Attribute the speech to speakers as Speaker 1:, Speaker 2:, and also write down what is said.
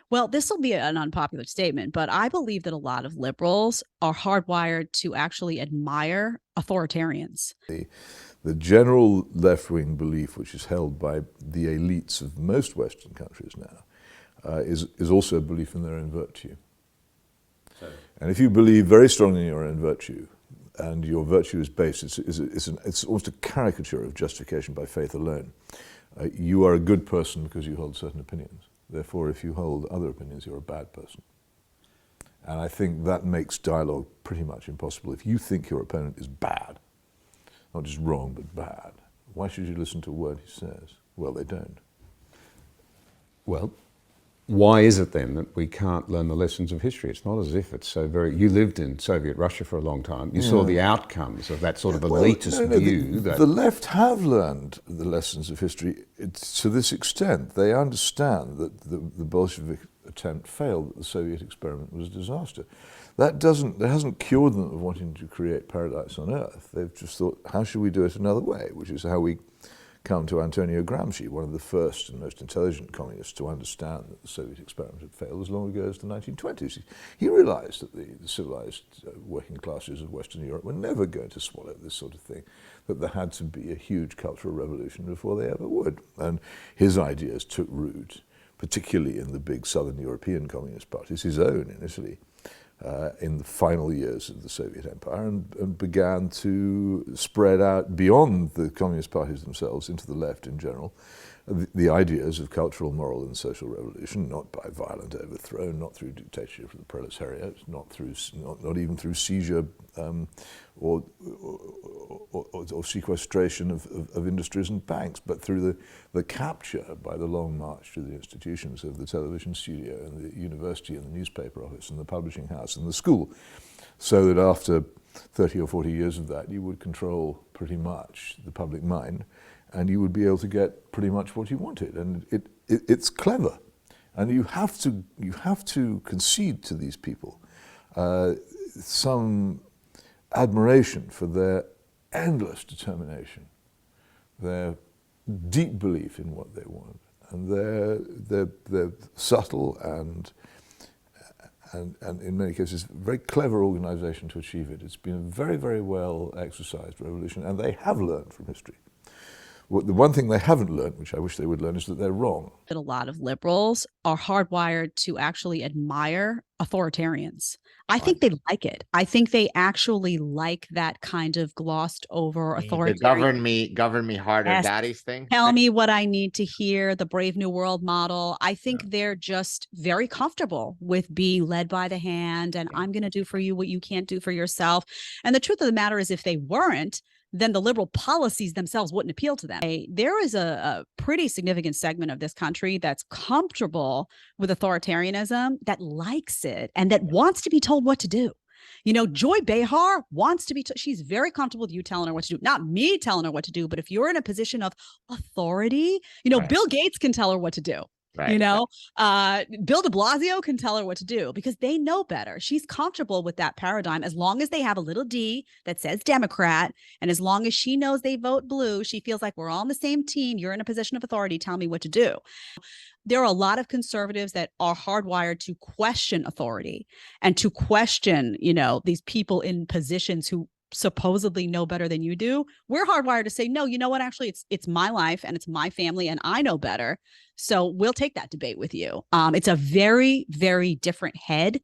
Speaker 1: Well, this will be an unpopular statement, but I believe that a lot of liberals are hardwired to actually admire authoritarians.
Speaker 2: The general left-wing belief, which is held by the elites of most Western countries now, is also a belief in their own virtue. And if you believe very strongly in your own virtue, and your virtue is based, it's almost a caricature of justification by faith alone. You are a good person because you hold certain opinions. Therefore, if you hold other opinions, you're a bad person. And I think that makes dialogue pretty much impossible. If you think your opponent is bad, not just wrong, but bad, why should you listen to a word he says? Well, they don't.
Speaker 3: Well, why is it then that we can't learn the lessons of history? It's not as if it's so very... You lived in Soviet Russia for a long time. You saw the outcomes of that sort of elitist view.
Speaker 2: The left have learned the lessons of history to this extent. They understand that the Bolshevik attempt failed, that the Soviet experiment was a disaster. That hasn't cured them of wanting to create paradise on earth. They've just thought, how should we do it another way? Which is how we come to Antonio Gramsci, one of the first and most intelligent communists to understand that the Soviet experiment had failed as long ago as the 1920s. He realized that the civilized working classes of Western Europe were never going to swallow this sort of thing, that there had to be a huge cultural revolution before they ever would. And his ideas took root, particularly in the big Southern European communist parties, his own in Italy, in the final years of the Soviet Empire, and began to spread out beyond the communist parties themselves into the left in general, the ideas of cultural, moral and social revolution, not by violent overthrow, not through dictatorship of the proletariat, not even through seizure or sequestration of industries and banks, but through the capture by the long march through the institutions of the television studio and the university and the newspaper office and the publishing house and the school, so that after 30 or 40 years of that, you would control pretty much the public mind, and you would be able to get pretty much what you wanted. And it's clever, and you have to concede to these people some admiration for their endless determination, their deep belief in what they want, and their subtle and in many cases very clever organization to achieve it. It's been a very, very well exercised revolution, and they have learned from history. The one thing they haven't learned, which I wish they would learn, is that they're wrong.
Speaker 1: That a lot of liberals are hardwired to actually admire authoritarians. I think they like it. I think they actually like that kind of glossed over authoritarian.
Speaker 4: The govern me harder,
Speaker 1: Yes.
Speaker 4: daddies thing.
Speaker 1: Tell me what I need to hear, the Brave New World model. I think they're just very comfortable with being led by the hand, and I'm going to do for you what you can't do for yourself. And the truth of the matter is, if they weren't, then the liberal policies themselves wouldn't appeal to them. There is a pretty significant segment of this country that's comfortable with authoritarianism, that likes it, and that wants to be told what to do. You know, Joy Behar wants to be, she's very comfortable with you telling her what to do. Not me telling her what to do, but if you're in a position of authority, you know, Bill Gates can tell her what to do. Right. You know, Bill de Blasio can tell her what to do because they know better. She's comfortable with that paradigm as long as they have a little D that says Democrat. And as long as she knows they vote blue, she feels like we're all on the same team. You're in a position of authority. Tell me what to do. There are a lot of conservatives that are hardwired to question authority and to question, you know, these people in positions who supposedly know better than you do. We're hardwired to say, no, you know what, actually, it's my life and it's my family and I know better. So we'll take that debate with you. It's a very, very different head.